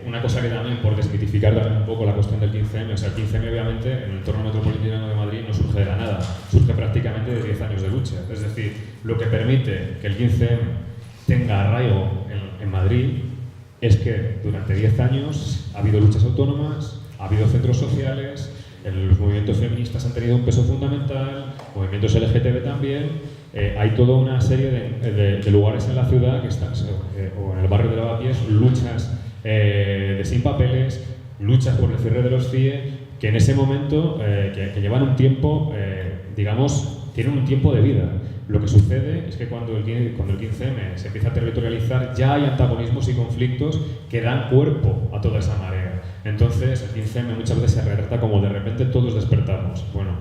Una cosa que también, por desmitificar también un poco la cuestión del 15M, o sea, el 15M obviamente en el entorno metropolitano de Madrid no surge de la nada, surge prácticamente de 10 años de lucha. Es decir, lo que permite que el 15M tenga arraigo en Madrid es que durante 10 años ha habido luchas autónomas, ha habido centros sociales, los movimientos feministas han tenido un peso fundamental, movimientos LGTB también. Hay toda una serie de lugares en la ciudad que están, o en el barrio de Lavapiés, luchas de sin papeles, luchas por el cierre de los CIE, que en ese momento, que llevan un tiempo, digamos, tienen un tiempo de vida. Lo que sucede es que cuando el 15M se empieza a territorializar, ya hay antagonismos y conflictos que dan cuerpo a toda esa marea. Entonces, el 15M muchas veces se redacta como de repente todos despertamos. Bueno,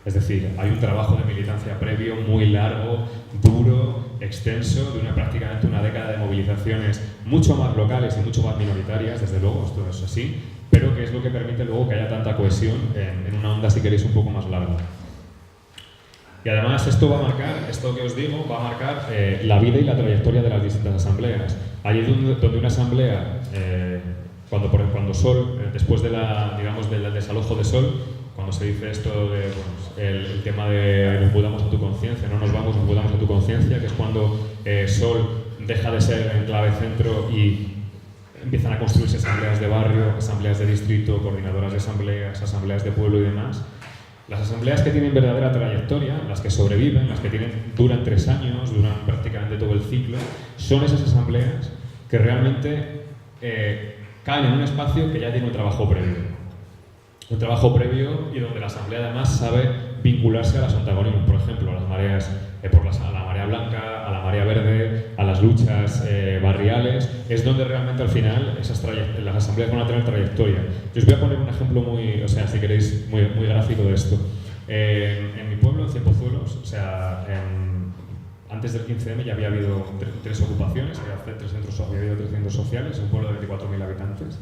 es decir, hay un trabajo de militancia previo muy largo, duro, extenso, de prácticamente una década de movilizaciones mucho más locales y mucho más minoritarias, desde luego, esto es así, pero que es lo que permite luego que haya tanta cohesión en una onda, si queréis, un poco más larga. Y además esto va a marcar, esto que os digo, va a marcar la vida y la trayectoria de las distintas asambleas. Allí donde una asamblea, cuando Sol, después de del desalojo de Sol, cuando se dice esto de el tema de nos mudamos a tu conciencia, no nos vamos, nos mudamos a tu conciencia, que es cuando Sol deja de ser enclave centro y empiezan a construirse asambleas de barrio, asambleas de distrito, coordinadoras de asambleas, asambleas de pueblo y demás. Las asambleas que tienen verdadera trayectoria, las que sobreviven, las que duran 3 años, duran prácticamente todo el ciclo, son esas asambleas que realmente caen en un espacio que ya tiene un trabajo previo. Un trabajo previo y donde la asamblea además sabe vincularse a los antagonismos, por ejemplo, a las mareas, a la marea blanca, a la marea verde, a las luchas barriales. Es donde realmente al final las asambleas van a tener trayectoria. Yo os voy a poner un ejemplo muy, o sea, si queréis, muy gráfico de esto. En mi pueblo, en Cienpozuelos, o sea, antes del 15M ya había habido 3 ocupaciones, había habido 3 centros sociales, un pueblo de 24.000 habitantes.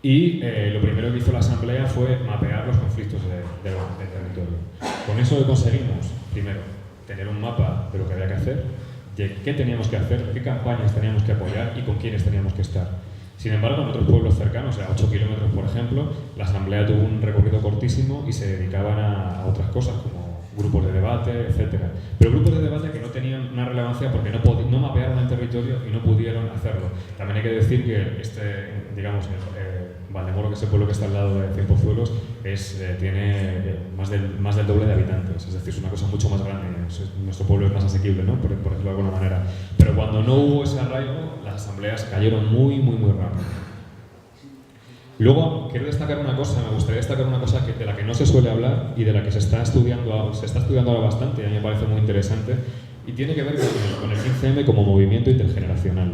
Y lo primero que hizo la asamblea fue mapear los conflictos del territorio. Con eso conseguimos, primero, tener un mapa de lo que había que hacer, de qué teníamos que hacer, qué campañas teníamos que apoyar y con quiénes teníamos que estar. Sin embargo, en otros pueblos cercanos, a 8 kilómetros por ejemplo, la asamblea tuvo un recorrido cortísimo y se dedicaban a otras cosas como grupos de debate, etc. Pero grupos de debate que no tenían una relevancia porque no mapearon el territorio y no pudieron hacerlo. También hay que decir que Valdemoro, que es el pueblo que está al lado de Cienpozuelos, tiene más del doble de habitantes, es decir, es una cosa mucho más grande. Nuestro pueblo es más asequible, ¿no? por decirlo de alguna manera. Pero cuando no hubo ese arraigo, las asambleas cayeron muy rápido. Luego, quiero destacar una cosa, me gustaría destacar una cosa de la que no se suele hablar y de la que se está estudiando ahora bastante, y a mí me parece muy interesante, y tiene que ver con el 15M como movimiento intergeneracional.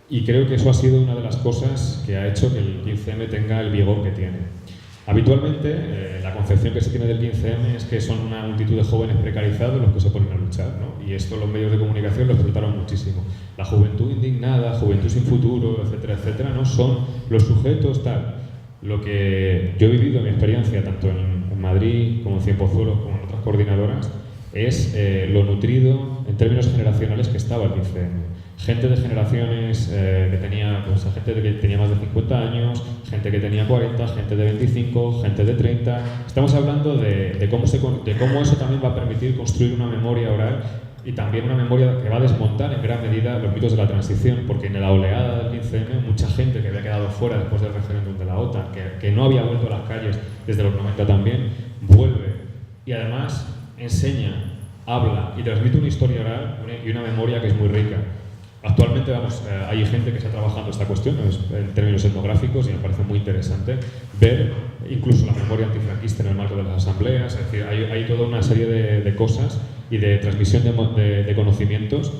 Y creo que eso ha sido una de las cosas que ha hecho que el 15M tenga el vigor que tiene. Habitualmente, la concepción que se tiene del 15M es que son una multitud de jóvenes precarizados los que se ponen a luchar, ¿no? Y esto los medios de comunicación lo explotaron muchísimo. La juventud indignada, juventud sin futuro, etcétera, ¿no? Son los sujetos tal. Lo que yo he vivido en mi experiencia, tanto en Madrid como en Cienpozuelos, como en otras coordinadoras, es lo nutrido en términos generacionales que estaba el 15M. Gente de generaciones gente que tenía más de 50 años, gente que tenía 40, gente de 25, gente de 30. Estamos hablando de cómo eso también va a permitir construir una memoria oral y también una memoria que va a desmontar en gran medida los mitos de la transición, porque en la oleada del 15M mucha gente que había quedado fuera después del referéndum de la OTAN, que no había vuelto a las calles desde los 90 también, vuelve y además enseña, habla y transmite una historia oral y una memoria que es muy rica. Actualmente hay gente que está trabajando esta cuestión en términos etnográficos y me parece muy interesante ver incluso la memoria antifranquista en el marco de las asambleas. Es decir, hay toda una serie de cosas y de transmisión de conocimientos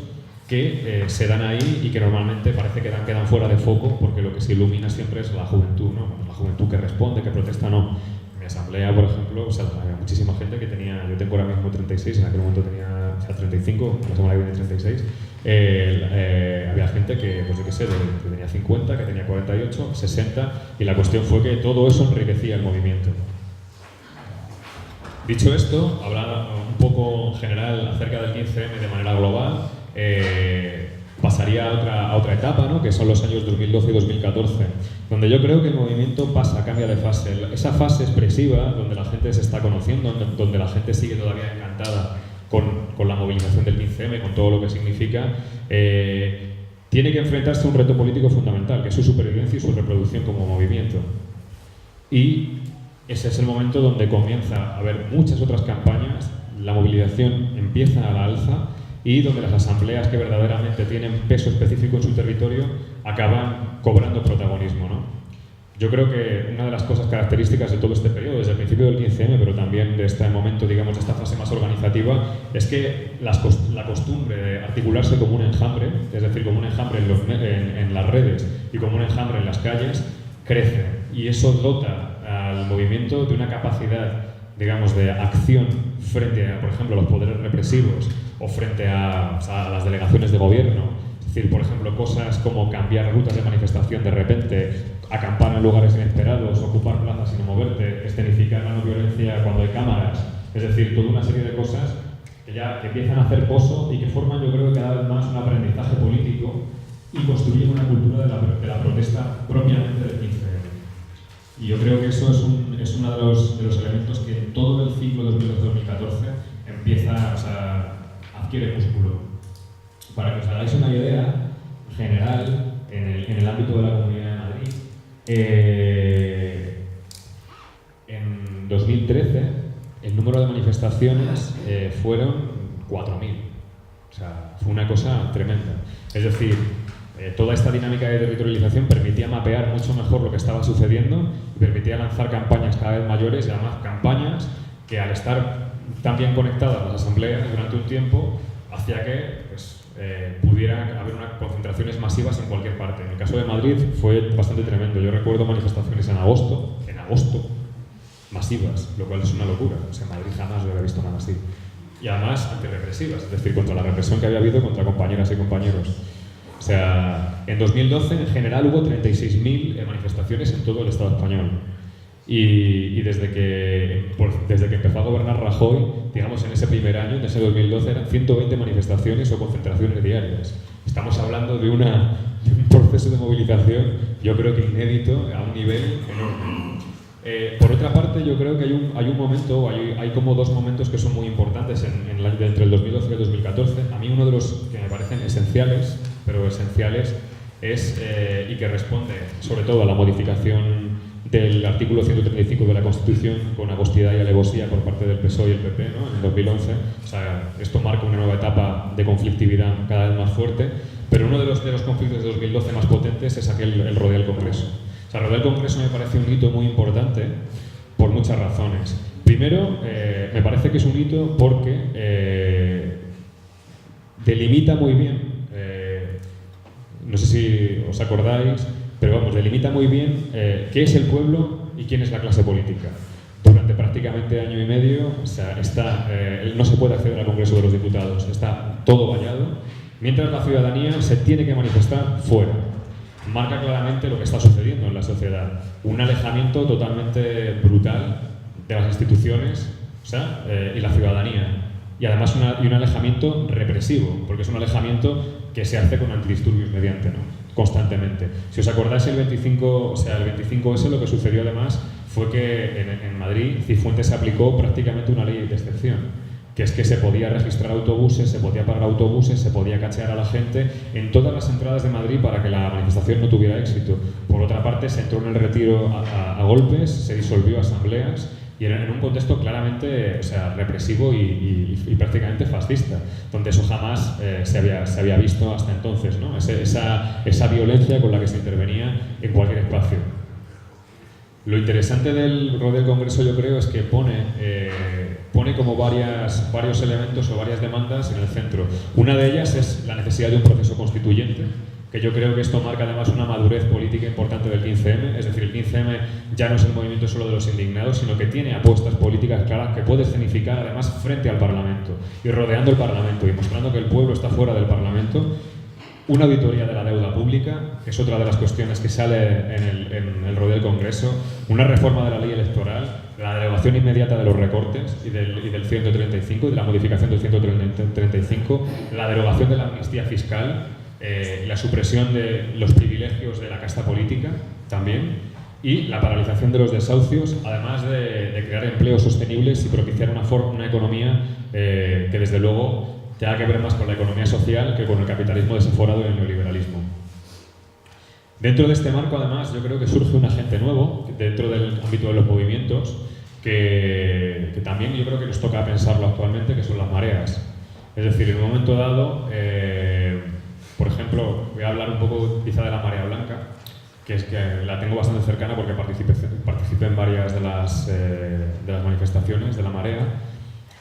que se dan ahí y que normalmente parece que quedan fuera de foco porque lo que se ilumina siempre es la juventud, ¿no? La juventud que responde, que protesta, no. En mi asamblea, por ejemplo, había muchísima gente que tenía, yo tengo ahora mismo 36, en aquel momento tenía 35, la semana que viene 36, había gente que, pues yo qué sé, que tenía 50, que tenía 48, 60, y la cuestión fue que todo eso enriquecía el movimiento. Dicho esto, hablar un poco en general acerca del 15M de manera global, pasaría a otra etapa, ¿no? Que son los años 2012 y 2014, donde yo creo que el movimiento cambia de fase. Esa fase expresiva, donde la gente se está conociendo, donde la gente sigue todavía encantada con la movilización del 15M, con todo lo que significa, tiene que enfrentarse a un reto político fundamental, que es su supervivencia y su reproducción como movimiento. Y ese es el momento donde comienza a haber muchas otras campañas, la movilización empieza a la alza y donde las asambleas que verdaderamente tienen peso específico en su territorio acaban cobrando protagonismo, ¿no? Yo creo que una de las cosas características de todo este periodo, desde el principio del 15M, pero también de este momento, digamos, de esta fase más organizativa, es que la costumbre de articularse como un enjambre, es decir, como un enjambre en las redes y como un enjambre en las calles, crece. Y eso dota al movimiento de una capacidad, digamos, de acción frente a, por ejemplo, los poderes represivos o frente a las delegaciones de gobierno. Es decir, por ejemplo, cosas como cambiar rutas de manifestación de repente, acampar en lugares inesperados, ocupar plazas sin moverte, escenificar la no violencia cuando hay cámaras. Es decir, toda una serie de cosas que empiezan a hacer pozo y que forman, yo creo, cada vez más un aprendizaje político y construyen una cultura de la protesta propiamente del 15M. Y yo creo que eso es uno de los elementos que en todo el ciclo 2012-2014 empieza, adquiere músculo. Para que os hagáis una idea general en el ámbito de la Comunidad de Madrid, en 2013 el número de manifestaciones fueron 4.000. O sea, fue una cosa tremenda. Es decir, toda esta dinámica de territorialización permitía mapear mucho mejor lo que estaba sucediendo y permitía lanzar campañas cada vez mayores y además campañas que, al estar tan bien conectadas las asambleas durante un tiempo, hacía que pudiera haber unas concentraciones masivas en cualquier parte. En el caso de Madrid fue bastante tremendo. Yo recuerdo manifestaciones en agosto, masivas, lo cual es una locura. O sea, en Madrid jamás lo había visto nada así. Y además antirrepresivas, es decir, contra la represión que había habido contra compañeras y compañeros. O sea, en 2012 en general hubo 36.000 manifestaciones en todo el Estado español. Y desde que empezó a gobernar Rajoy, digamos, en ese primer año, en ese 2012, eran 120 manifestaciones o concentraciones diarias. Estamos hablando de un proceso de movilización, yo creo que inédito, a un nivel enorme. Por otra parte, yo creo que hay un momento, hay como dos momentos que son muy importantes entre el 2012 y el 2014. A mí uno de los que me parecen esenciales, es, y que responde sobre todo a la modificación del artículo 135 de la Constitución con agostidad y alevosía por parte del PSOE y el PP, ¿no? En 2011. O sea, esto marca una nueva etapa de conflictividad cada vez más fuerte, pero uno de los conflictos de 2012 más potentes es el rodeo del Congreso. O sea, el rodeo del Congreso me parece un hito muy importante por muchas razones. Primero, me parece que es un hito porque delimita muy bien, no sé si os acordáis, pero vamos, delimita muy bien qué es el pueblo y quién es la clase política. Durante prácticamente año y medio, o sea, no se puede acceder al Congreso de los Diputados, está todo vallado, mientras la ciudadanía se tiene que manifestar fuera. Marca claramente lo que está sucediendo en la sociedad. Un alejamiento totalmente brutal de las instituciones, y la ciudadanía. Y además un alejamiento represivo, porque es un alejamiento que se hace con antidisturbios mediante, ¿no? Constantemente. Si os acordáis, el 25S, lo que sucedió además fue que en Madrid Cifuentes se aplicó prácticamente una ley de excepción, que es que se podía registrar autobuses, se podía parar autobuses, se podía cachear a la gente en todas las entradas de Madrid para que la manifestación no tuviera éxito. Por otra parte, se entró en el retiro a golpes, se disolvió asambleas, y en un contexto claramente represivo y prácticamente fascista, donde eso jamás se había visto hasta entonces, ¿no? Esa violencia con la que se intervenía en cualquier espacio. Lo interesante del rodeo del Congreso, yo creo, es que pone como varios elementos o varias demandas en el centro. Una de ellas es la necesidad de un proceso constituyente, que yo creo que esto marca además una madurez política importante del 15M, es decir, el 15M ya no es el movimiento solo de los indignados, sino que tiene apuestas políticas claras que puede escenificar además frente al Parlamento y rodeando el Parlamento y mostrando que el pueblo está fuera del Parlamento. Una auditoría de la deuda pública, que es otra de las cuestiones que sale en el rodeo del Congreso, una reforma de la ley electoral, la derogación inmediata de los recortes y del 135, y de la modificación del 135, la derogación de la amnistía fiscal. la supresión de los privilegios de la casta política también, y la paralización de los desahucios, además de crear empleos sostenibles y propiciar una economía que desde luego tenga que ver más con la economía social que con el capitalismo desaforado y el neoliberalismo. Dentro de este marco, además, yo creo que surge un agente nuevo dentro del ámbito de los movimientos que también yo creo que nos toca pensarlo actualmente, que son las mareas. Es decir, en un momento dado, por ejemplo, voy a hablar un poco quizá de la marea blanca, que es que la tengo bastante cercana porque participé en varias de las manifestaciones de la marea.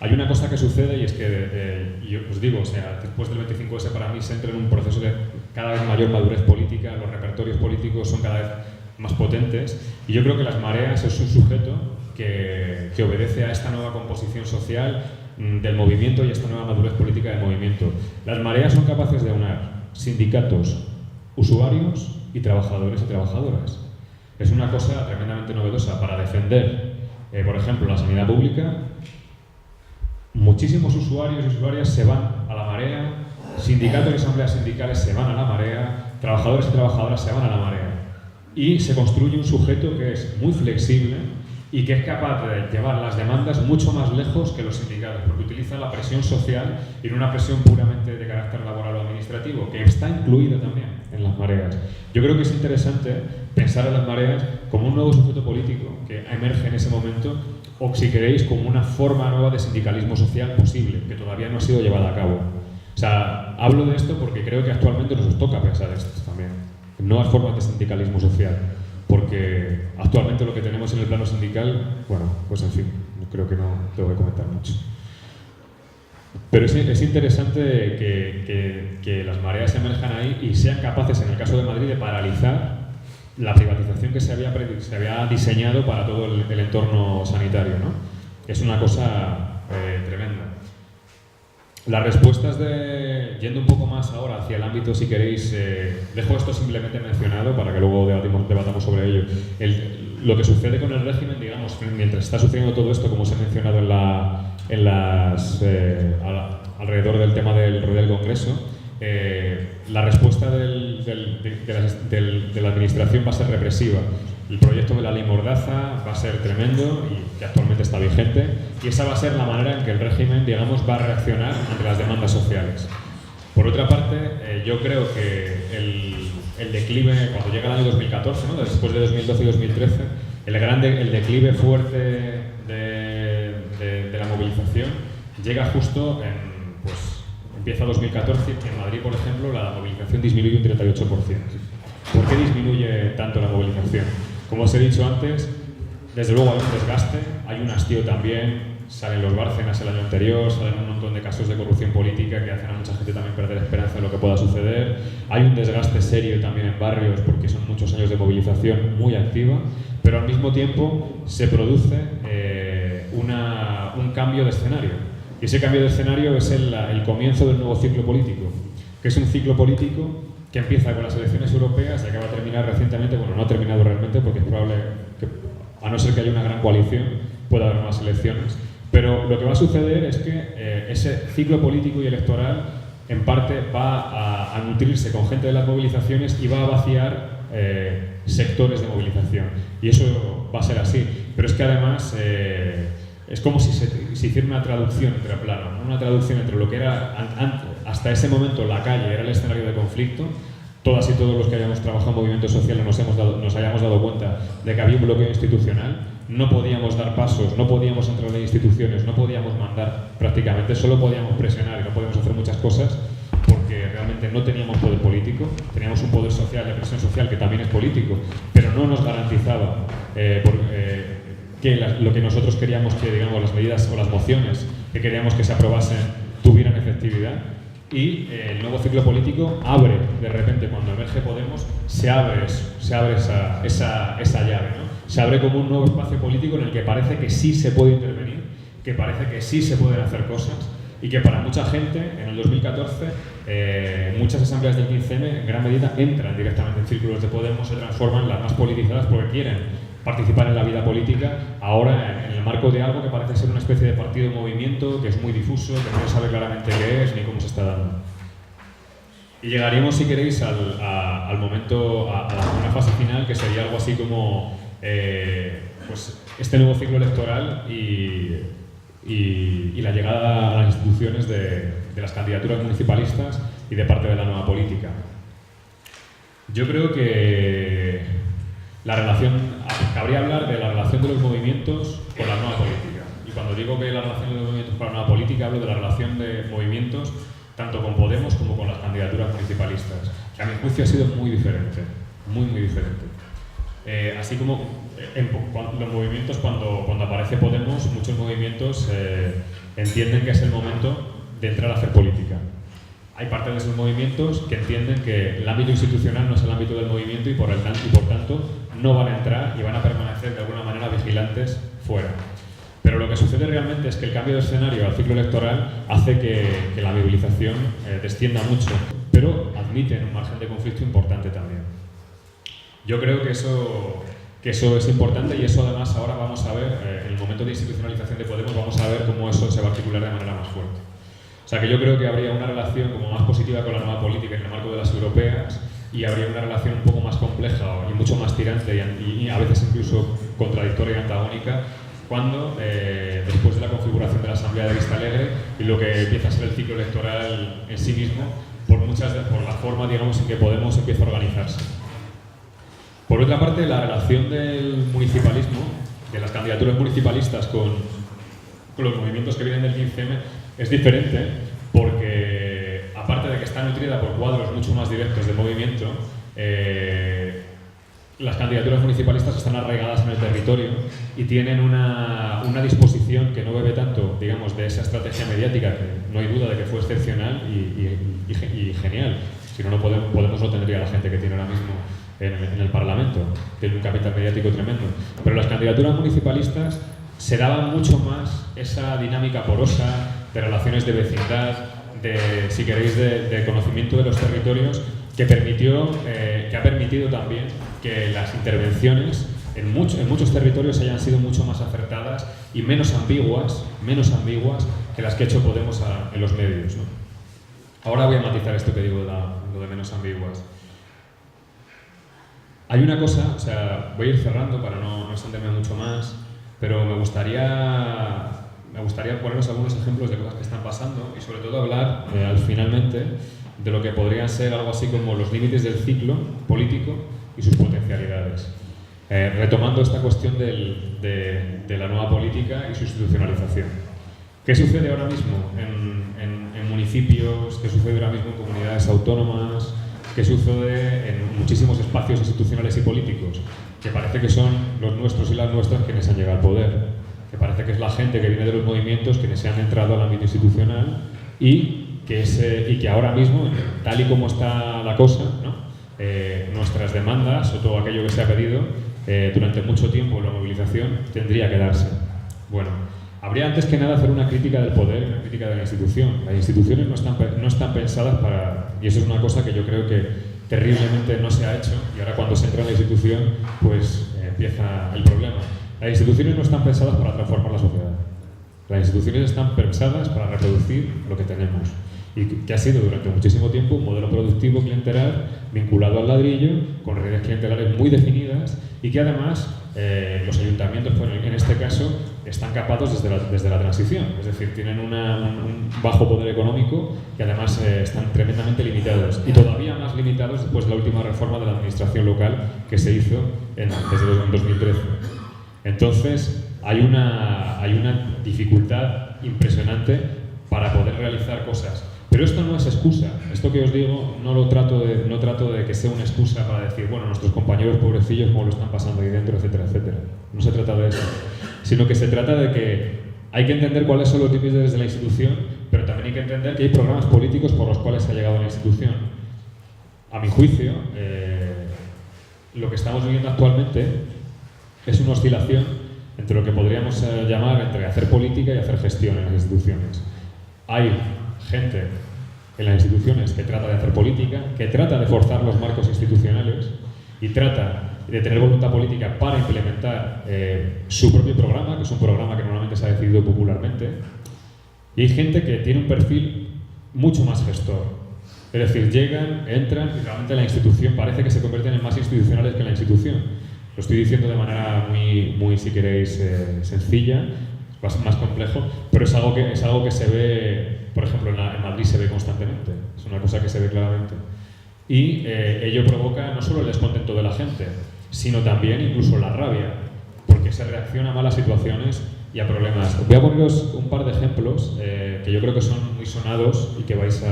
Hay una cosa que sucede y es que, yo os digo, o sea, después del 25S para mí se entra en un proceso de cada vez mayor madurez política, los repertorios políticos son cada vez más potentes y yo creo que las mareas es un sujeto que obedece a esta nueva composición social del movimiento y a esta nueva madurez política del movimiento. Las mareas son capaces de aunar sindicatos, usuarios y trabajadores y trabajadoras. Es una cosa tremendamente novedosa para defender, por ejemplo, la sanidad pública. Muchísimos usuarios y usuarias se van a la marea, sindicatos y asambleas sindicales se van a la marea, trabajadores y trabajadoras se van a la marea. Y se construye un sujeto que es muy flexible y que es capaz de llevar las demandas mucho más lejos que los sindicatos, porque utiliza la presión social y no una presión puramente de carácter laboral o administrativo, que está incluida también en las mareas. Yo creo que es interesante pensar en las mareas como un nuevo sujeto político que emerge en ese momento, o si queréis, como una forma nueva de sindicalismo social posible, que todavía no ha sido llevada a cabo. O sea, hablo de esto porque creo que actualmente nos toca pensar esto también, nuevas formas de sindicalismo social, porque actualmente lo que tenemos en el plano sindical, bueno, pues en fin, creo que no tengo que comentar mucho. Pero es interesante que las mareas emerjan ahí y sean capaces, en el caso de Madrid, de paralizar la privatización que se había diseñado para todo el entorno sanitario, ¿no? Es una cosa tremenda. Las respuestas yendo un poco más ahora hacia el ámbito, si queréis, dejo esto simplemente mencionado para que luego debatamos sobre ello. Lo que sucede con el régimen, digamos, mientras está sucediendo todo esto, como os he mencionado alrededor del tema del Congreso, la respuesta de la administración va a ser represiva. El proyecto de la ley Mordaza va a ser tremendo y que actualmente está vigente, y esa va a ser la manera en que el régimen, digamos, va a reaccionar ante las demandas sociales. Por otra parte, yo creo que el declive, cuando llega el año 2014, ¿no? Después de 2012 y 2013, el declive fuerte de la movilización llega justo empieza 2014 y en Madrid, por ejemplo, la movilización disminuye un 38%. ¿Por qué disminuye tanto la movilización? Como os he dicho antes, desde luego hay un desgaste, hay un hastío también, salen los Bárcenas el año anterior, salen un montón de casos de corrupción política que hacen a mucha gente también perder esperanza en lo que pueda suceder. Hay un desgaste serio también en barrios porque son muchos años de movilización muy activa, pero al mismo tiempo se produce un cambio de escenario. Y ese cambio de escenario es el comienzo del nuevo ciclo político, que es un ciclo político que empieza con las elecciones europeas y acaba de terminar recientemente. Bueno, no ha terminado realmente porque es probable que, a no ser que haya una gran coalición, pueda haber nuevas elecciones. Pero lo que va a suceder es que ese ciclo político y electoral, en parte, va a nutrirse con gente de las movilizaciones y va a vaciar sectores de movilización. Y eso va a ser así. Pero es que además es como si se hiciera una traducción entre planos, ¿no? Una traducción entre lo que era hasta ese momento la calle era el escenario de conflicto. Todas y todos los que hayamos trabajado en movimientos sociales nos hayamos dado cuenta de que había un bloqueo institucional, no podíamos dar pasos, no podíamos entrar en instituciones, no podíamos mandar prácticamente, solo podíamos presionar y no podíamos hacer muchas cosas porque realmente no teníamos poder político, teníamos un poder social, de presión social, que también es político, pero no nos garantizaba que lo que nosotros queríamos que, digamos, las medidas o las mociones que queríamos que se aprobasen tuvieran efectividad. Y el nuevo ciclo político abre, de repente, cuando emerge Podemos, se abre esa llave, ¿no? Se abre como un nuevo espacio político en el que parece que sí se puede intervenir, que parece que sí se pueden hacer cosas, y que para mucha gente, en el 2014, muchas asambleas del 15M en gran medida entran directamente en círculos de Podemos, se transforman en las más politizadas porque quieren participar en la vida política, ahora en el marco de algo que parece ser una especie de partido movimiento, que es muy difuso, que no se sabe claramente qué es ni cómo se está dando. Y llegaríamos, si queréis, al momento, a una fase final, que sería algo así como pues este nuevo ciclo electoral y la llegada a las instituciones de las candidaturas municipalistas y de parte de la nueva política. Yo creo que cabría hablar de la relación de los movimientos con la nueva política. Y cuando digo que la relación de los movimientos con la nueva política, hablo de la relación de movimientos tanto con Podemos como con las candidaturas municipalistas, que a mi juicio ha sido muy diferente, muy diferente. Así como los movimientos, cuando aparece Podemos, muchos movimientos entienden que es el momento de entrar a hacer política. Hay parte de esos movimientos que entienden que el ámbito institucional no es el ámbito del movimiento y por tanto no van a entrar y van a permanecer de alguna manera vigilantes fuera. Pero lo que sucede realmente es que el cambio de escenario al ciclo electoral hace que la movilización descienda mucho, pero admiten un margen de conflicto importante también. Yo creo que eso es importante y eso además ahora vamos a ver, en el momento de institucionalización de Podemos, vamos a ver cómo eso se va a articular de manera más fuerte. O sea que yo creo que habría una relación como más positiva con la nueva política en el marco de las europeas y habría una relación un poco más compleja y mucho más tirante y a veces incluso contradictoria y antagónica cuando, después de la configuración de la Asamblea de Vista Alegre y lo que empieza a ser el ciclo electoral en sí mismo, por la forma, digamos, en que Podemos empieza a organizarse. Por otra parte, la relación del municipalismo, de las candidaturas municipalistas con los movimientos que vienen del 15M, es diferente porque, aparte de que está nutrida por cuadros mucho más directos de movimiento, las candidaturas municipalistas están arraigadas en el territorio y tienen una disposición que no bebe tanto, digamos, de esa estrategia mediática, que no hay duda de que fue excepcional y genial. Si no, Podemos no tendría la gente que tiene ahora mismo en el Parlamento, tiene un capital mediático tremendo. Pero las candidaturas municipalistas se daban mucho más esa dinámica porosa de relaciones de vecindad, si queréis, de conocimiento de los territorios, que ha permitido también que las intervenciones en muchos territorios hayan sido mucho más acertadas y menos ambiguas que las que ha hecho Podemos en los medios, ¿no? Ahora voy a matizar esto que digo lo de menos ambiguas. Hay una cosa, o sea, voy a ir cerrando para no extenderme mucho más, pero me gustaría poneros algunos ejemplos de cosas que están pasando y sobre todo hablar, finalmente, de lo que podrían ser algo así como los límites del ciclo político y sus potencialidades. Retomando esta cuestión de la nueva política y su institucionalización. ¿Qué sucede ahora mismo en municipios? ¿Qué sucede ahora mismo en comunidades autónomas? ¿Qué sucede en muchísimos espacios institucionales y políticos? Que parece que son los nuestros y las nuestras quienes han llegado al poder. Que parece que es la gente que viene de los movimientos quienes se han entrado al ámbito institucional y que ahora mismo, tal y como está la cosa, ¿no? Nuestras demandas o todo aquello que se ha pedido durante mucho tiempo en la movilización tendría que darse. Bueno, habría antes que nada hacer una crítica del poder y una crítica de la institución. Las instituciones no están pensadas para... Y eso es una cosa que yo creo que terriblemente no se ha hecho y ahora cuando se entra en la institución pues empieza el problema. Las instituciones no están pensadas para transformar la sociedad. Las instituciones están pensadas para reproducir lo que tenemos y que ha sido durante muchísimo tiempo un modelo productivo clientelar vinculado al ladrillo, con redes clientelares muy definidas y que además los ayuntamientos, en este caso, están capados desde la transición, es decir, tienen un bajo poder económico y además están tremendamente limitados y todavía más limitados después de la última reforma de la administración local que se hizo desde el 2013. Entonces, hay una dificultad impresionante para poder realizar cosas. Pero esto no es excusa. Esto que os digo no trato de que sea una excusa para decir, bueno, nuestros compañeros pobrecillos cómo lo están pasando ahí dentro, etcétera, etcétera. No se trata de eso. Sino que se trata de que hay que entender cuáles son los límites de la institución, pero también hay que entender que hay programas políticos por los cuales se ha llegado a la institución. A mi juicio, lo que estamos viviendo actualmente es una oscilación entre lo que podríamos llamar entre hacer política y hacer gestión en las instituciones. Hay gente en las instituciones que trata de hacer política, que trata de forzar los marcos institucionales y trata de tener voluntad política para implementar su propio programa, que es un programa que normalmente se ha decidido popularmente, y hay gente que tiene un perfil mucho más gestor. Es decir, llegan, entran y realmente la institución parece que se convierten en más institucionales que la institución. Lo estoy diciendo de manera muy si queréis, sencilla, más complejo, pero es algo que se ve, por ejemplo, en Madrid se ve constantemente. Es una cosa que se ve claramente. Y ello provoca no solo el descontento de la gente, sino también incluso la rabia, porque se reacciona mal a situaciones y a problemas. Voy a poneros un par de ejemplos que yo creo que son muy sonados y que vais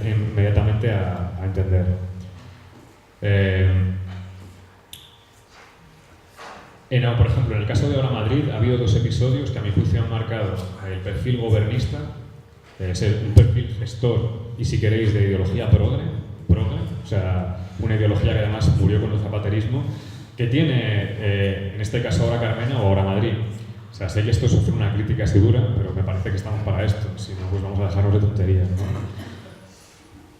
inmediatamente a entender. Por ejemplo, en el caso de Ahora Madrid ha habido 2 episodios que a mi juicio han marcado el perfil gobernista, ser un perfil gestor y, si queréis, de ideología progre, o sea, una ideología que además murió con el zapaterismo, que tiene, en este caso, Ahora Carmena o Ahora Madrid. O sea, sé que esto sufre una crítica así dura, pero me parece que estamos para esto, si no, pues vamos a dejarnos de tonterías, ¿no?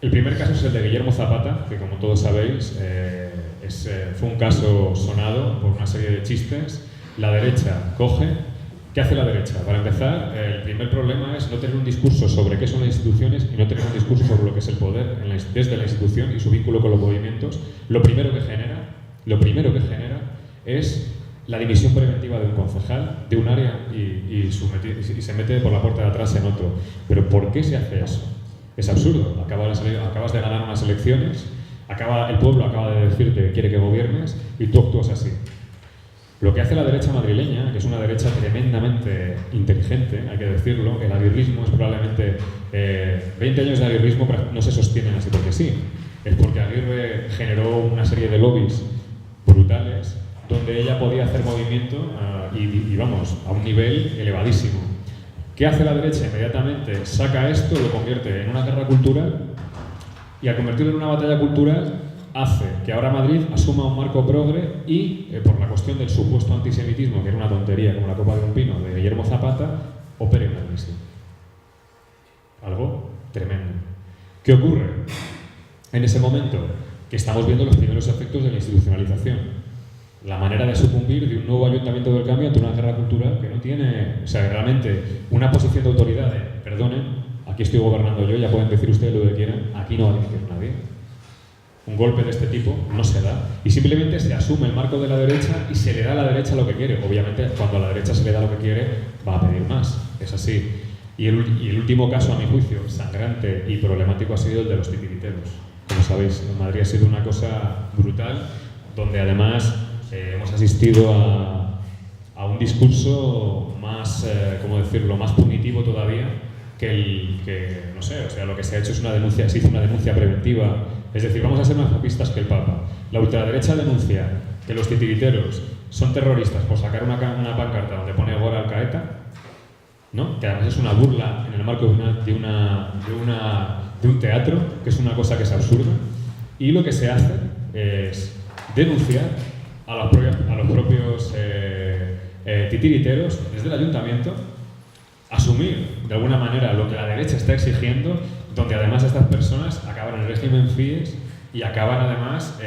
El primer caso es el de Guillermo Zapata, que, como todos sabéis, fue un caso sonado por una serie de chistes. La derecha coge. ¿Qué hace la derecha? Para empezar, el primer problema es no tener un discurso sobre qué son las instituciones y no tener un discurso sobre lo que es el poder desde la institución y su vínculo con los movimientos. Lo primero que genera es la dimisión preventiva de un concejal de un área y se mete por la puerta de atrás en otro. ¿Pero por qué se hace eso? Es absurdo. Acabas de ganar unas elecciones, el pueblo acaba de decirte que quiere que gobiernes y tú actúas así. Lo que hace la derecha madrileña, que es una derecha tremendamente inteligente, hay que decirlo, el aguirrismo es probablemente... 20 años de aguirrismo no se sostienen así porque sí. Es porque Aguirre generó una serie de lobbies brutales donde ella podía hacer movimiento y vamos, a un nivel elevadísimo. ¿Qué hace la derecha? Inmediatamente saca esto, lo convierte en una guerra cultural y al convertirlo en una batalla cultural hace que Ahora Madrid asuma un marco progre y, por la cuestión del supuesto antisemitismo, que era una tontería como la copa de un pino de Guillermo Zapata, opere una crisis. Algo tremendo. ¿Qué ocurre? En ese momento que estamos viendo los primeros efectos de la institucionalización. La manera de sucumbir de un nuevo ayuntamiento del cambio ante una guerra cultural que no tiene, o sea, realmente una posición de autoridad de, perdonen, aquí estoy gobernando yo, ya pueden decir ustedes lo que quieran, aquí no va a decir nadie. Un golpe de este tipo no se da y simplemente se asume el marco de la derecha y se le da a la derecha lo que quiere. Obviamente, cuando a la derecha se le da lo que quiere, va a pedir más, es así. Y el último caso, a mi juicio, sangrante y problemático ha sido el de los titiriteros. Como sabéis, en Madrid ha sido una cosa brutal, donde además hemos asistido a un discurso más, ¿cómo decirlo?, más punitivo todavía que no sé, o sea, lo que se ha hecho es una denuncia, se hizo una denuncia preventiva. Es decir, vamos a ser más papistas que el Papa. La ultraderecha denuncia que los titiriteros son terroristas por sacar una pancarta donde pone Gora Alcaeta, ¿no? Que además es una burla en el marco de un teatro, que es una cosa que es absurda. Y lo que se hace es denunciar a los propios titiriteros desde el ayuntamiento, asumir de alguna manera lo que la derecha está exigiendo, donde además estas personas acaban en el régimen FIES y acaban además,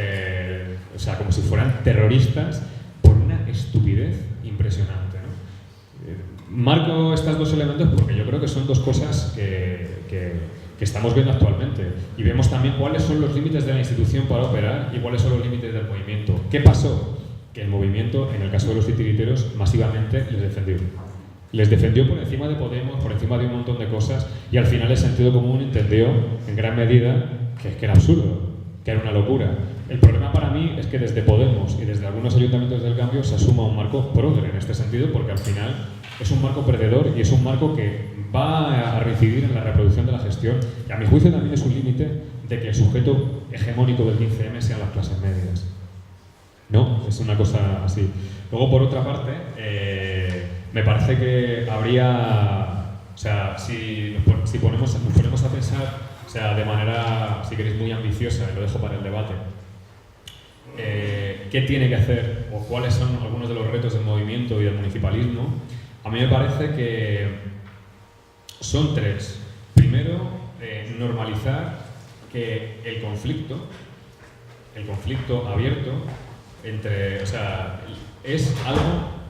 o sea, como si fueran terroristas por una estupidez impresionante, ¿no? Marco estos dos elementos porque yo creo que son dos cosas que estamos viendo actualmente y vemos también cuáles son los límites de la institución para operar y cuáles son los límites del movimiento. ¿Qué pasó? Que el movimiento, en el caso de los titiriteros, masivamente les defendió. Les defendió por encima de Podemos, por encima de un montón de cosas y al final el sentido común entendió en gran medida que era absurdo, que era una locura. El problema para mí es que desde Podemos y desde algunos ayuntamientos del cambio se asuma un marco progre en este sentido porque al final es un marco perdedor y es un marco que va a reincidir en la reproducción de la gestión y a mi juicio también es un límite de que el sujeto hegemónico del 15M sean las clases medias. No, es una cosa así. Luego, por otra parte, me parece que habría, o sea, si nos ponemos a pensar, o sea, de manera, si queréis, muy ambiciosa, y lo dejo para el debate, ¿qué tiene que hacer o cuáles son algunos de los retos del movimiento y del municipalismo? A mí me parece que son tres. Primero, normalizar que el conflicto abierto o sea, es algo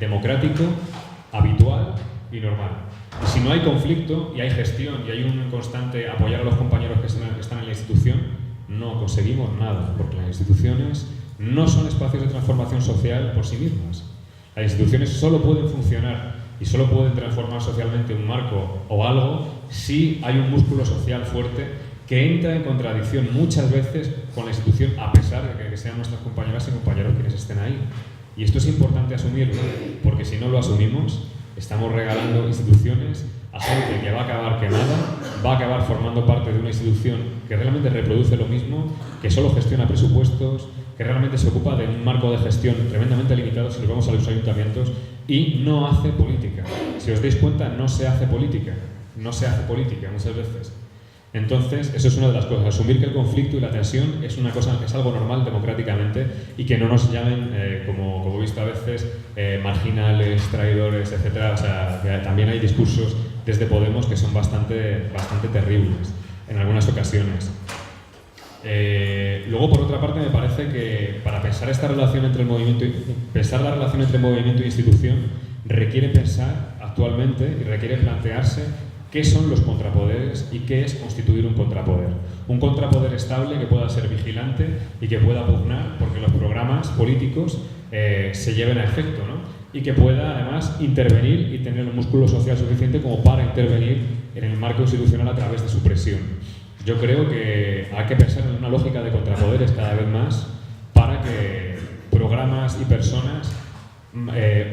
democrático, habitual y normal. Si no hay conflicto y hay gestión y hay un constante apoyar a los compañeros que están en la institución, no conseguimos nada, porque las instituciones no son espacios de transformación social por sí mismas. Las instituciones solo pueden funcionar y solo pueden transformar socialmente un marco o algo si hay un músculo social fuerte que entra en contradicción muchas veces con la institución, a pesar de que sean nuestras compañeras y compañeros quienes estén ahí. Y esto es importante asumirlo, porque si no lo asumimos, estamos regalando instituciones a gente que va a acabar quemada, va a acabar formando parte de una institución que realmente reproduce lo mismo, que solo gestiona presupuestos, que realmente se ocupa de un marco de gestión tremendamente limitado si nos vamos a los ayuntamientos, y no hace política. Si os dais cuenta, no se hace política muchas veces. Entonces, eso es una de las cosas, asumir que el conflicto y la tensión es algo normal democráticamente y que no nos llamen, como he visto a veces, marginales, traidores, etc. O sea, que también hay discursos desde Podemos que son bastante terribles en algunas ocasiones. Luego, por otra parte, me parece que para pensar esta relación entre el movimiento y institución requiere pensar actualmente y requiere plantearse qué son los contrapoderes y qué es constituir un contrapoder. Un contrapoder estable que pueda ser vigilante y que pueda pugnar porque los programas políticos se lleven a efecto, ¿no? Y que pueda además intervenir y tener un músculo social suficiente como para intervenir en el marco institucional a través de su presión. Yo creo que hay que pensar en una lógica de contrapoderes cada vez más para que programas y personas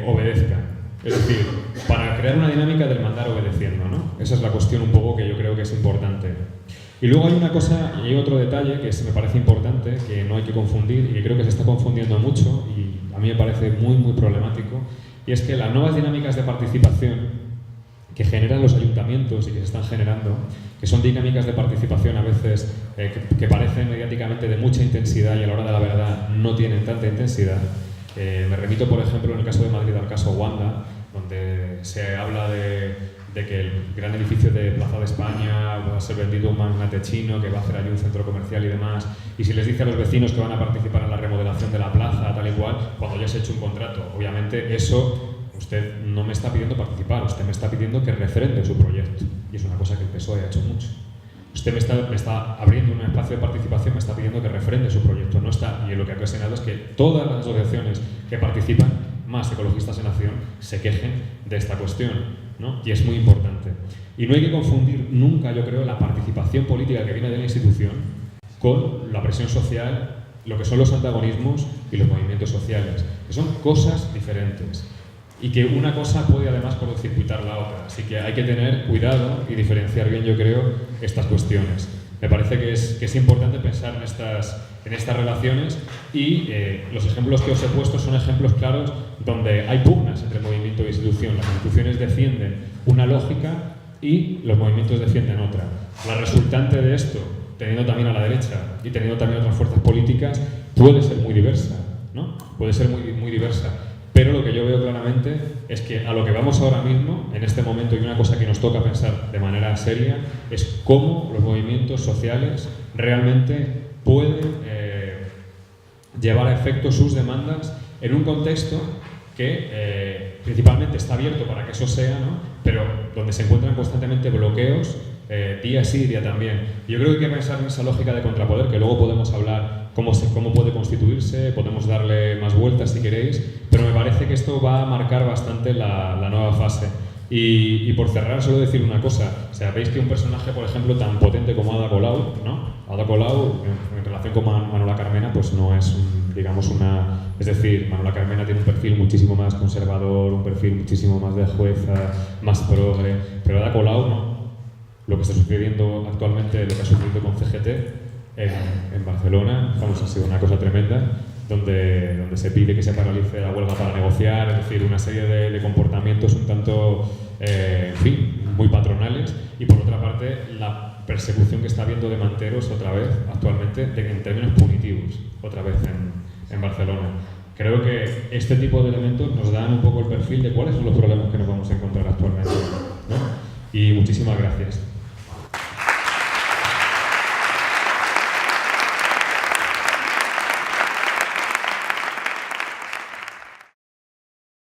obedezcan. Es decir, para crear una dinámica del mandar obedeciendo, ¿no? Esa es la cuestión un poco que yo creo que es importante. Y luego hay una cosa, y hay otro detalle que me parece importante, que no hay que confundir, y que creo que se está confundiendo mucho, y a mí me parece muy problemático, y es que las nuevas dinámicas de participación que generan los ayuntamientos y que se están generando, que son dinámicas de participación a veces que parecen mediáticamente de mucha intensidad y a la hora de la verdad no tienen tanta intensidad. Me remito, por ejemplo, en el caso de Madrid al caso Wanda, donde se habla de que el gran edificio de Plaza de España va a ser vendido a un magnate chino que va a hacer allí un centro comercial y demás, y si les dice a los vecinos que van a participar en la remodelación de la plaza, tal y cual, cuando ya se ha hecho un contrato, obviamente eso, usted no me está pidiendo participar, usted me está pidiendo que refrende su proyecto, y es una cosa que el PSOE ha hecho mucho. Usted me está abriendo un espacio de participación, me está pidiendo que refrende su proyecto, y lo que ha ocasionado es que todas las asociaciones que participan, más Ecologistas en Acción, se quejen de esta cuestión, ¿no? Y es muy importante. Y no hay que confundir nunca, yo creo, la participación política que viene de la institución con la presión social, lo que son los antagonismos y los movimientos sociales, que son cosas diferentes. Y que una cosa puede además cortocircuitar la otra. Así que hay que tener cuidado y diferenciar bien, yo creo, estas cuestiones. Me parece que es importante pensar en estas relaciones y los ejemplos que os he puesto son ejemplos claros donde hay pugnas entre movimiento e institución. Las instituciones defienden una lógica y los movimientos defienden otra. La resultante de esto, teniendo también a la derecha y teniendo también otras fuerzas políticas, puede ser muy diversa, ¿no? Puede ser muy diversa. Pero lo que yo veo claramente es que a lo que vamos ahora mismo, en este momento, y una cosa que nos toca pensar de manera seria, es cómo los movimientos sociales realmente pueden llevar a efecto sus demandas en un contexto que principalmente está abierto para que eso sea, ¿no? Pero donde se encuentran constantemente bloqueos, día sí, día también. Yo creo que hay que pensar en esa lógica de contrapoder, que luego podemos hablar cómo puede constituirse, podemos darle más vueltas si queréis, pero me parece que esto va a marcar bastante la nueva fase. Y por cerrar, solo decir una cosa. O sea, veis que un personaje, por ejemplo, tan potente como Ada Colau, ¿no? Ada Colau, en relación con Manuela Carmena, pues no es, Es decir, Manuela Carmena tiene un perfil muchísimo más conservador, un perfil muchísimo más de jueza, más progre, pero Ada Colau no. Lo que está sucediendo actualmente, lo que ha sucedido con CGT en Barcelona, vamos, ha sido una cosa tremenda, donde se pide que se paralice la huelga para negociar, es decir, una serie de comportamientos un tanto, en fin, muy patronales, y por otra parte la persecución que está habiendo de manteros otra vez actualmente en términos punitivos, otra vez en Barcelona. Creo que este tipo de elementos nos dan un poco el perfil de cuáles son los problemas que nos vamos a encontrar actualmente, ¿no? Y muchísimas gracias.